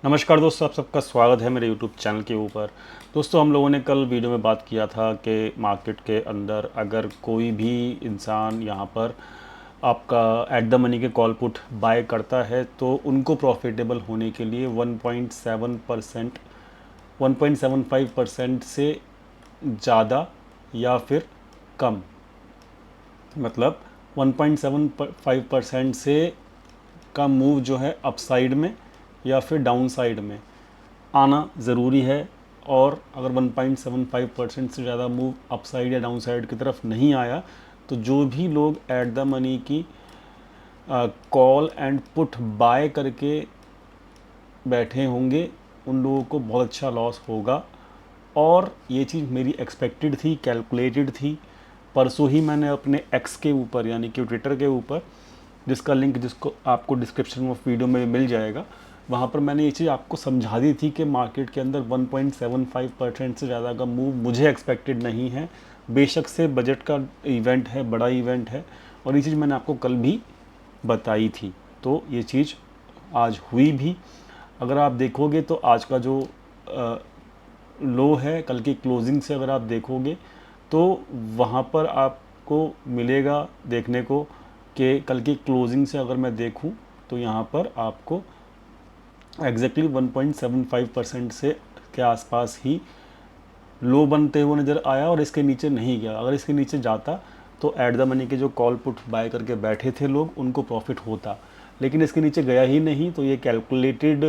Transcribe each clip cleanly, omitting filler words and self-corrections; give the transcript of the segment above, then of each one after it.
नमस्कार दोस्तों, आप सबका स्वागत है मेरे यूट्यूब चैनल के ऊपर। दोस्तों, हम लोगों ने कल वीडियो में बात किया था कि मार्केट के अंदर अगर कोई भी इंसान यहाँ पर आपका एट द मनी के कॉल पुट बाय करता है तो उनको प्रॉफिटेबल होने के लिए 1.7% 1.75% से ज़्यादा या फिर कम, मतलब 1.75% से का मूव जो है अपसाइड में या फिर डाउन साइड में आना ज़रूरी है। और अगर 1.75% से ज़्यादा मूव अपसाइड या डाउन साइड की तरफ नहीं आया तो जो भी लोग एट द मनी की कॉल एंड पुट बाय करके बैठे होंगे उन लोगों को बहुत अच्छा लॉस होगा। और ये चीज़ मेरी एक्सपेक्टेड थी, कैलकुलेटेड थी। परसों ही मैंने अपने एक्स के ऊपर यानी कि ट्विटर के ऊपर, जिसका लिंक जिसको आपको डिस्क्रिप्शन ऑफ वीडियो में मिल जाएगा, वहाँ पर मैंने ये चीज़ आपको समझा दी थी कि मार्केट के अंदर 1.75% से ज़्यादा का मूव मुझे एक्सपेक्टेड नहीं है। बेशक से बजट का इवेंट है, बड़ा इवेंट है, और ये चीज़ मैंने आपको कल भी बताई थी। तो ये चीज़ आज हुई भी। अगर आप देखोगे तो आज का जो लो है, कल की क्लोजिंग से अगर आप देखोगे तो वहाँ पर आपको मिलेगा देखने को कि कल की क्लोजिंग से अगर मैं देखूं तो यहाँ पर आपको एग्जैक्टली 1.75% से के आसपास ही लो बनते हुए नज़र आया और इसके नीचे नहीं गया। अगर इसके नीचे जाता तो एट द मनी के जो कॉल पुट बाय करके बैठे थे लोग उनको प्रॉफिट होता, लेकिन इसके नीचे गया ही नहीं। तो ये कैलकुलेटेड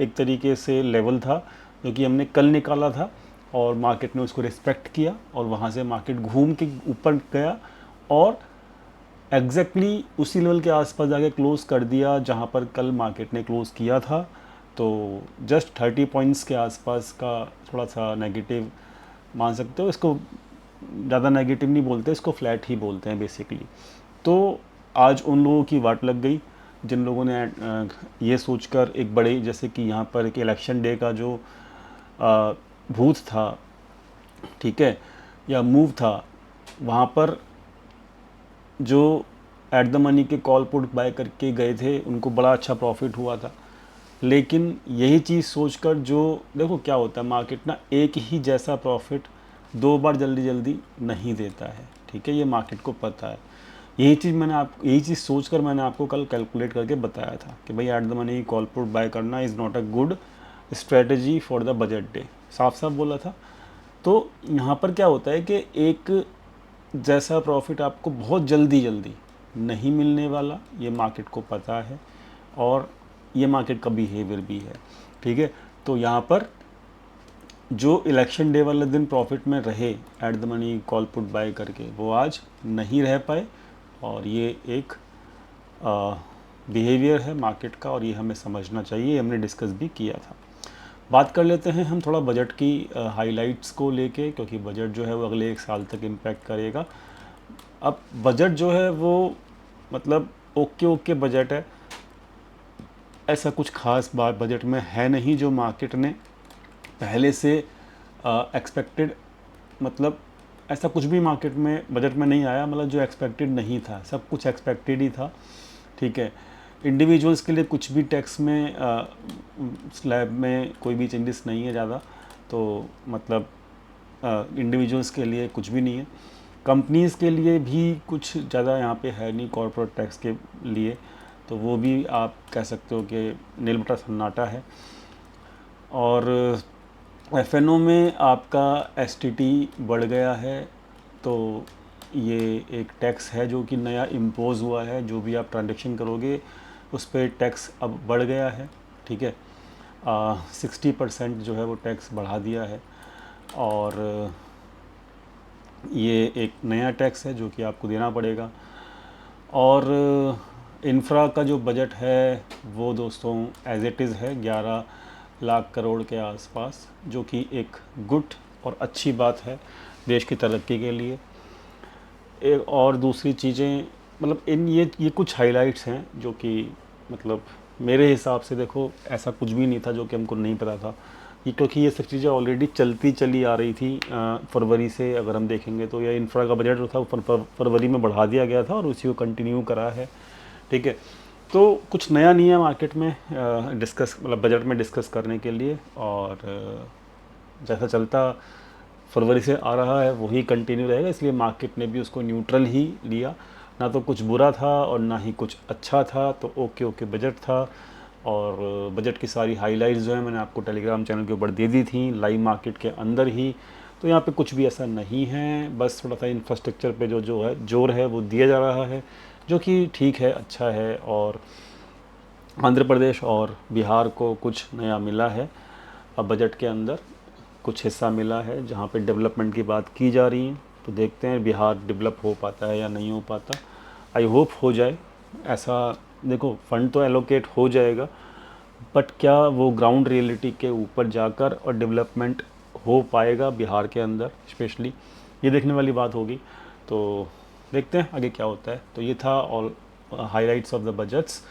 एक तरीके से लेवल था जो कि हमने कल निकाला था और मार्केट ने उसको रिस्पेक्ट किया और वहाँ से मार्केट घूम के ऊपर गया और एग्जैक्टली उसी लेवल के आसपास जाके क्लोज कर दिया जहाँ पर कल मार्केट ने क्लोज किया था। तो जस्ट 30 पॉइंट्स के आसपास का थोड़ा सा नेगेटिव मान सकते हो इसको। ज़्यादा नेगेटिव नहीं बोलते, इसको फ्लैट ही बोलते हैं बेसिकली। तो आज उन लोगों की वाट लग गई जिन लोगों ने ये सोचकर एक बड़े, जैसे कि यहाँ पर एक इलेक्शन डे का जो भूत था, ठीक है, या मूव था, वहाँ पर जो एट द मनी के कॉल पुट बाय करके गए थे उनको बड़ा अच्छा प्रॉफिट हुआ था। लेकिन यही चीज़ सोचकर जो, देखो क्या होता है, मार्केट ना एक ही जैसा प्रॉफिट दो बार जल्दी जल्दी नहीं देता है, ठीक है, ये मार्केट को पता है। यही चीज़ सोचकर मैंने आपको कल कैलकुलेट करके बताया था कि भाई at the money call put buy करना is not a good strategy for the budget day, साफ साफ बोला था। तो यहाँ पर क्या होता है कि एक जैसा प्रॉफिट आपको बहुत जल्दी जल्दी नहीं मिलने वाला, ये मार्केट को पता है और ये मार्केट का बिहेवियर भी है, ठीक है। तो यहाँ पर जो इलेक्शन डे वाले दिन प्रॉफिट में रहे eight the money call put bye करके, वो आज नहीं रह पाए और ये एक बिहेवियर है मार्केट का और ये हमें समझना चाहिए, हमने डिस्कस भी किया था। बात कर लेते हैं हम थोड़ा बजट की हाइलाइट्स को लेके, क्योंकि बजट जो है वो अगले एक साल तक इम्पैक्ट करेगा। अब बजट जो है वो मतलब ओके ओके बजट है, ऐसा कुछ खास बात बजट में है नहीं जो मार्केट ने पहले से एक्सपेक्टेड, मतलब ऐसा कुछ भी मार्केट में बजट में नहीं आया, मतलब जो एक्सपेक्टेड नहीं था, सब कुछ एक्सपेक्टेड ही था, ठीक है। इंडिविजुअल्स के लिए कुछ भी टैक्स में स्लैब में कोई भी चेंजेस नहीं है ज़्यादा, तो मतलब इंडिविजुअल्स के लिए कुछ भी नहीं है। कंपनीज़ के लिए भी कुछ ज़्यादा यहाँ पे है नहीं कॉर्पोरेट टैक्स के लिए, तो वो भी आप कह सकते हो कि नील बटा सन्नाटा है। और एफएनओ में आपका एसटीटी बढ़ गया है, तो ये एक टैक्स है जो कि नया इम्पोज हुआ है, जो भी आप ट्रांजेक्शन करोगे उस पर टैक्स अब बढ़ गया है, ठीक है। 60% जो है वो टैक्स बढ़ा दिया है और ये एक नया टैक्स है जो कि आपको देना पड़ेगा। और इंफ्रा का जो बजट है वो दोस्तों एज इट इज़ है 11 लाख करोड़ के आसपास, जो कि एक गुड और अच्छी बात है देश की तरक्की के लिए। एक और दूसरी चीज़ें, मतलब ये कुछ हाइलाइट्स हैं जो कि मतलब मेरे हिसाब से, देखो ऐसा कुछ भी नहीं था जो कि हमको नहीं पता था ये, क्योंकि ये सब चीज़ें ऑलरेडी चलती चली आ रही थी। फरवरी से अगर हम देखेंगे तो यह इंफ्रा का बजट जो था वो फरवरी में बढ़ा दिया गया था और उसी को कंटिन्यू करा है, ठीक है। तो कुछ नया नहीं है मार्केट में डिस्कस, मतलब बजट में डिस्कस करने के लिए। और जैसा चलता फरवरी से आ रहा है वही कंटिन्यू रहेगा, इसलिए मार्केट ने भी उसको न्यूट्रल ही लिया। ना तो कुछ बुरा था और ना ही कुछ अच्छा था, तो ओके ओके बजट था। और बजट की सारी हाइलाइट्स जो है मैंने आपको टेलीग्राम चैनल के ऊपर दे दी थी, लाइव मार्केट के अंदर ही। तो यहाँ पे कुछ भी ऐसा नहीं है, बस थोड़ा सा इंफ्रास्ट्रक्चर पे जो है जोर है वो दिया जा रहा है, जो कि ठीक है, अच्छा है। और आंध्र प्रदेश और बिहार को कुछ नया मिला है अब बजट के अंदर, कुछ हिस्सा मिला है जहाँ पे डेवलपमेंट की बात की जा रही है। तो देखते हैं बिहार डेवलप हो पाता है या नहीं हो पाता। आई होप हो जाए ऐसा। देखो फंड तो एलोकेट हो जाएगा, बट क्या वो ग्राउंड रियलिटी के ऊपर जाकर और डेवलपमेंट हो पाएगा बिहार के अंदर स्पेशली, ये देखने वाली बात होगी। तो देखते हैं आगे क्या होता है। तो ये था all highlights of the budgets.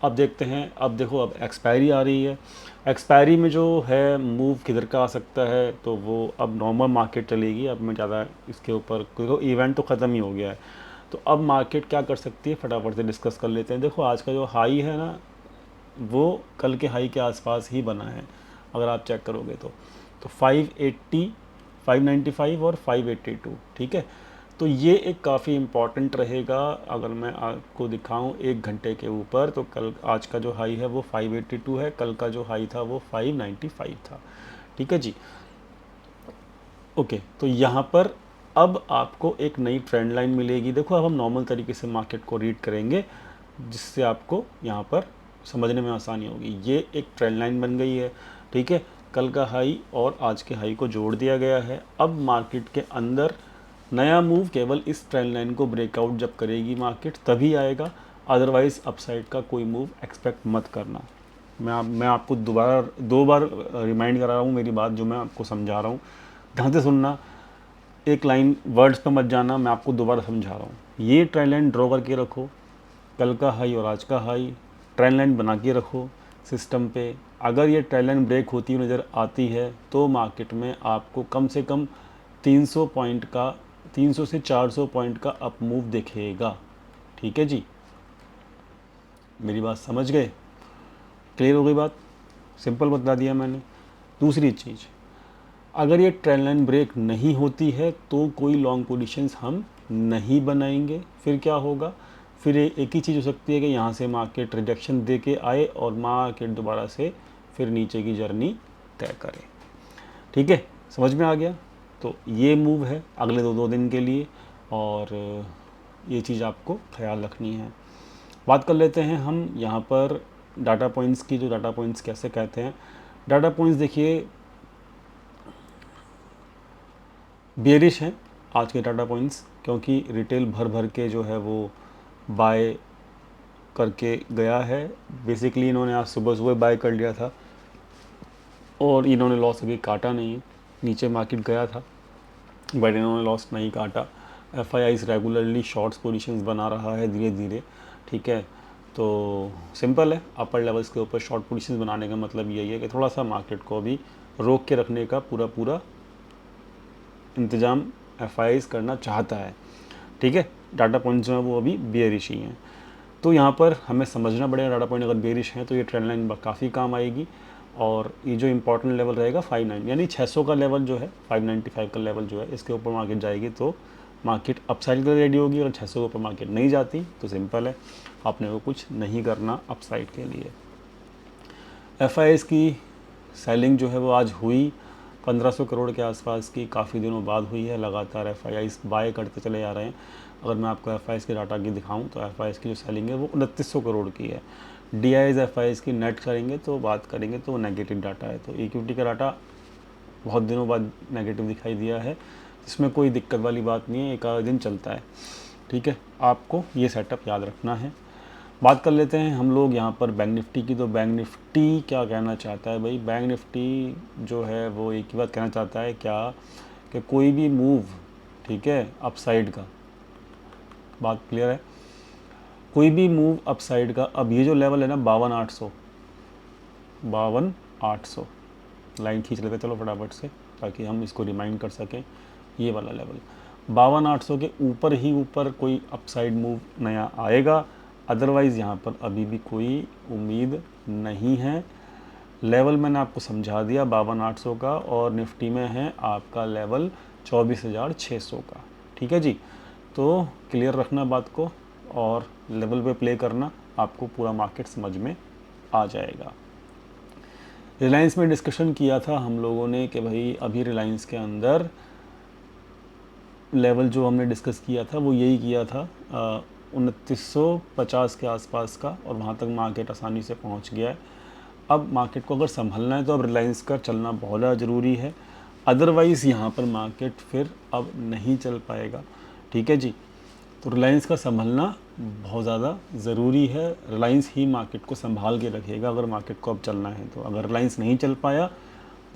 अब देखते हैं, अब देखो अब एक्सपायरी आ रही है। एक्सपायरी में जो है मूव किधर का आ सकता है, तो वो अब नॉर्मल मार्केट चलेगी। अब मैं ज़्यादा इसके ऊपर, क्योंकि इवेंट तो ख़त्म ही हो गया है, तो अब मार्केट क्या कर सकती है फटाफट से डिस्कस कर लेते हैं। देखो आज का जो हाई है ना, वो कल के हाई के आसपास ही बना है अगर आप चेक करोगे तो 580, 595 और 582, ठीक है। तो ये एक काफ़ी इम्पॉर्टेंट रहेगा। अगर मैं आपको दिखाऊं एक घंटे के ऊपर, तो कल आज का जो हाई है वो 582 है, कल का जो हाई था वो 595 था, ठीक है जी। ओके, तो यहाँ पर अब आपको एक नई ट्रेंड लाइन मिलेगी। देखो अब हम नॉर्मल तरीके से मार्केट को रीड करेंगे, जिससे आपको यहाँ पर समझने में आसानी होगी। ये एक ट्रेंड लाइन बन गई है, ठीक है। कल का हाई और आज के हाई को जोड़ दिया गया है। अब मार्केट के अंदर नया मूव केवल इस ट्रेंड लाइन को ब्रेकआउट जब करेगी मार्केट तभी आएगा, अदरवाइज़ अपसाइड का कोई मूव एक्सपेक्ट मत करना। मैं आपको दोबारा 2 बार रिमाइंड करा रहा हूँ मेरी बात, जो मैं आपको समझा रहा हूँ ध्यान से सुनना। एक लाइन वर्ड्स पे मत जाना, मैं आपको दोबारा समझा रहा हूँ। ये ट्रेंड लाइन ड्रॉ करके रखो, कल का हाई और आज का हाई ट्रेंड लाइन बना के रखो सिस्टम पे। अगर ये ट्रेंड लाइन ब्रेक होती हुई नज़र आती है तो मार्केट में आपको कम से कम 300 पॉइंट का, 300 से 400 पॉइंट का अप मूव दिखेगा, ठीक है जी। मेरी बात समझ गए? क्लियर हो गई बात? सिंपल बता दिया मैंने। दूसरी चीज़, अगर ये ट्रेंड लाइन ब्रेक नहीं होती है तो कोई लॉन्ग पोजीशंस हम नहीं बनाएंगे। फिर क्या होगा? फिर एक ही चीज़ हो सकती है कि यहाँ से मार्केट रिजेक्शन दे के आए और मार्केट दोबारा से फिर नीचे की जर्नी तय करे, ठीक है। समझ में आ गया? तो ये मूव है अगले दो दिन के लिए, और ये चीज़ आपको ख्याल रखनी है। बात कर लेते हैं हम यहाँ पर डाटा पॉइंट्स की। जो डाटा पॉइंट्स कैसे कहते हैं, डाटा पॉइंट्स देखिए बेरिश हैं आज के डाटा पॉइंट्स, क्योंकि रिटेल भर भर के जो है वो बाय करके गया है। बेसिकली इन्होंने आज सुबह सुबह बाय कर लिया था और इन्होंने लॉस अभी काटा नहीं है। नीचे मार्केट गया था बट इन्होंने लॉस नहीं काटा। F I eyes regularly shorts positions बना रहा है धीरे धीरे, ठीक है। तो सिंपल है, अपर लेवल्स के ऊपर शॉर्ट पोजीशंस बनाने का मतलब यही है कि थोड़ा सा मार्केट को अभी रोक के रखने का पूरा इंतज़ाम एफ आई आईज करना चाहता है, ठीक है। डाटा पॉइंट्स जो हैं वो अभी बेयरिश ही हैं। तो यहाँ पर हमें समझना पड़ेगा डाटा पॉइंट अगर बेरिश हैं तो ये ट्रेंड लाइन काफ़ी काम आएगी। और ये जो इंपॉर्टेंट लेवल रहेगा 59, यानी 600 का लेवल जो है, 595 का लेवल जो है, इसके ऊपर मार्केट जाएगी तो मार्केट अपसाइड के लिए रेडी होगी। और 600 के ऊपर मार्केट नहीं जाती तो सिंपल है, आपने वो कुछ नहीं करना अपसाइड के लिए। एफ की सेलिंग जो है वो आज हुई 1500 करोड़ के आसपास की, काफ़ी दिनों बाद हुई है। लगातार एफ बाय करते चले जा रहे हैं। अगर मैं आपको एफ के डाटा की दिखाऊं तो एफ की जो सेलिंग है वो 2900 करोड़ की है। डी आई एफ की नेट करेंगे तो बात करेंगे तो नेगेटिव डाटा है। तो इक्विटी का डाटा बहुत दिनों बाद नेगेटिव दिखाई दिया है, इसमें कोई दिक्कत वाली बात नहीं है, एक आध दिन चलता है, ठीक है। आपको ये सेटअप याद रखना है। बात कर लेते हैं हम लोग यहाँ पर बैंक निफ्टी की। तो बैंक निफ्टी क्या कहना चाहता है भाई? बैंक निफ्टी जो है वो एक ही बात कहना चाहता है क्या, कि कोई भी मूव, ठीक है, अपसाइड का, बात क्लियर है, कोई भी मूव अपसाइड का। अब ये जो लेवल है ना 52,800, 52,800 लाइन खींच लेते चलो फटाफट से ताकि हम इसको रिमाइंड कर सकें। ये वाला लेवल 52,800 के ऊपर ही ऊपर कोई अपसाइड मूव नया आएगा, अदरवाइज़ यहाँ पर अभी भी कोई उम्मीद नहीं है। लेवल मैंने आपको समझा दिया 52,800 का, और निफ्टी में है आपका लेवल 24,600 का। ठीक है जी, तो क्लियर रखना बात को और लेवल पे प्ले करना, आपको पूरा मार्केट समझ में आ जाएगा। रिलायंस में डिस्कशन किया था हम लोगों ने कि भाई अभी रिलायंस के अंदर लेवल जो हमने डिस्कस किया था वो यही किया था 2950 के आसपास का, और वहाँ तक मार्केट आसानी से पहुँच गया है। अब मार्केट को अगर संभलना है तो अब रिलायंस का चलना बहुत ज़्यादा ज़रूरी है, अदरवाइज़ यहाँ पर मार्केट फिर अब नहीं चल पाएगा। ठीक है जी, तो रिलायंस का संभलना बहुत ज़्यादा ज़रूरी है। रिलायंस ही मार्केट को संभाल के रखेगा अगर मार्केट को अब चलना है तो। अगर रिलायंस नहीं चल पाया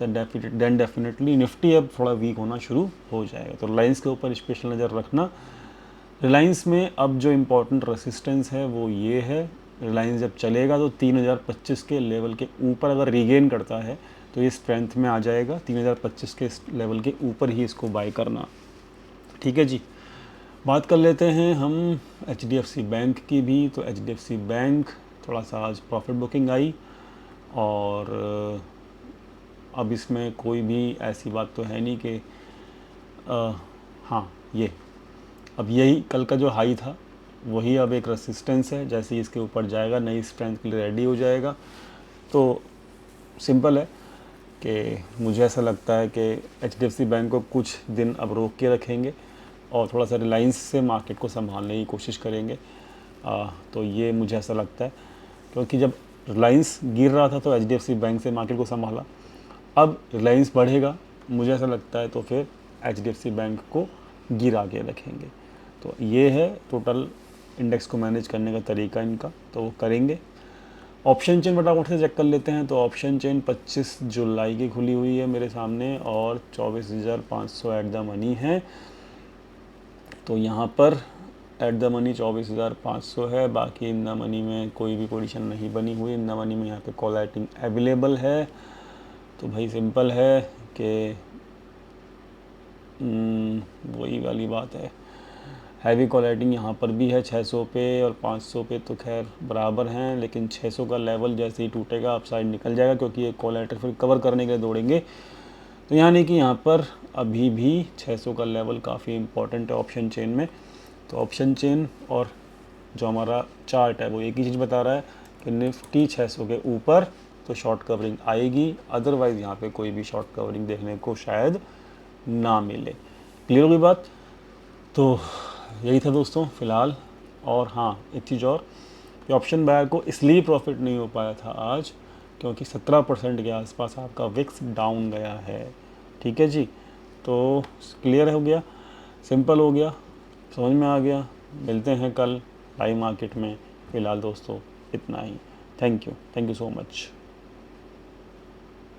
देन डेफिनेटली निफ्टी अब थोड़ा वीक होना शुरू हो जाएगा। तो रिलायंस के ऊपर स्पेशल नज़र रखना। रिलायंस में अब जो इम्पोर्टेंट रेसिस्टेंस है वो ये है, रिलायंस जब चलेगा तो 3025 के लेवल के ऊपर अगर रीगेन करता है तो ये स्ट्रेंथ में आ जाएगा। 3025 के लेवल के ऊपर ही इसको बाय करना। ठीक है जी, बात कर लेते हैं हम HDFC बैंक की भी। तो HDFC बैंक थोड़ा सा आज प्रॉफिट बुकिंग आई, और अब इसमें कोई भी ऐसी बात तो है नहीं कि हाँ, ये अब यही कल का जो हाई था वही अब एक रेसिस्टेंस है। जैसे ही इसके ऊपर जाएगा नई स्ट्रेंथ के लिए रेडी हो जाएगा। तो सिंपल है कि मुझे ऐसा लगता है कि HDFC बैंक को कुछ दिन अब रोक के रखेंगे और थोड़ा सा रिलायंस से मार्केट को संभालने की कोशिश करेंगे। तो ये मुझे ऐसा लगता है, क्योंकि जब रिलायंस गिर रहा था तो HDFC बैंक से मार्केट को संभाला, अब रिलायंस बढ़ेगा मुझे ऐसा लगता है तो फिर HDFC बैंक को गिरा के रखेंगे। तो ये है टोटल इंडेक्स को मैनेज करने का तरीका इनका, तो वो करेंगे। ऑप्शन चेन फटाफट से चेक कर लेते हैं। तो ऑप्शन चेन 25 जुलाई की खुली हुई है मेरे सामने, और 24,500 एट द मनी है। तो यहाँ पर एट द मनी 24,500 है, बाकी इन द मनी में कोई भी पोजीशन नहीं बनी हुई। इन द मनी में यहाँ पे कॉल राइटिंग अवेलेबल है। तो भाई सिंपल है कि वही वाली बात है, हैवी कॉल राइटिंग यहाँ पर भी है 600 पे, और 500 पे तो खैर बराबर हैं, लेकिन 600 का लेवल जैसे ही टूटेगा अपसाइड निकल जाएगा, क्योंकि ये कॉल राइटर फिर कवर करने के लिए दौड़ेंगे। तो यानी कि यहाँ पर अभी भी 600 का लेवल काफ़ी इंपॉर्टेंट है ऑप्शन चेन में। तो ऑप्शन चेन और जो हमारा चार्ट है वो एक ही चीज़ बता रहा है कि निफ्टी 600 के ऊपर तो शॉर्ट कवरिंग आएगी, अदरवाइज़ यहाँ पे कोई भी शॉर्ट कवरिंग देखने को शायद ना मिले। क्लियर होगी बात? तो यही था दोस्तों फ़िलहाल। और हाँ, एक चीज़ और, कि ऑप्शन बायर को इसलिए प्रॉफिट नहीं हो पाया था आज क्योंकि 17% के आसपास आपका विक्स डाउन गया है। ठीक है जी, तो क्लियर हो गया, सिंपल हो गया, समझ में आ गया। मिलते हैं कल लाइव मार्केट में। फ़िलहाल दोस्तों इतना ही। Thank you so much.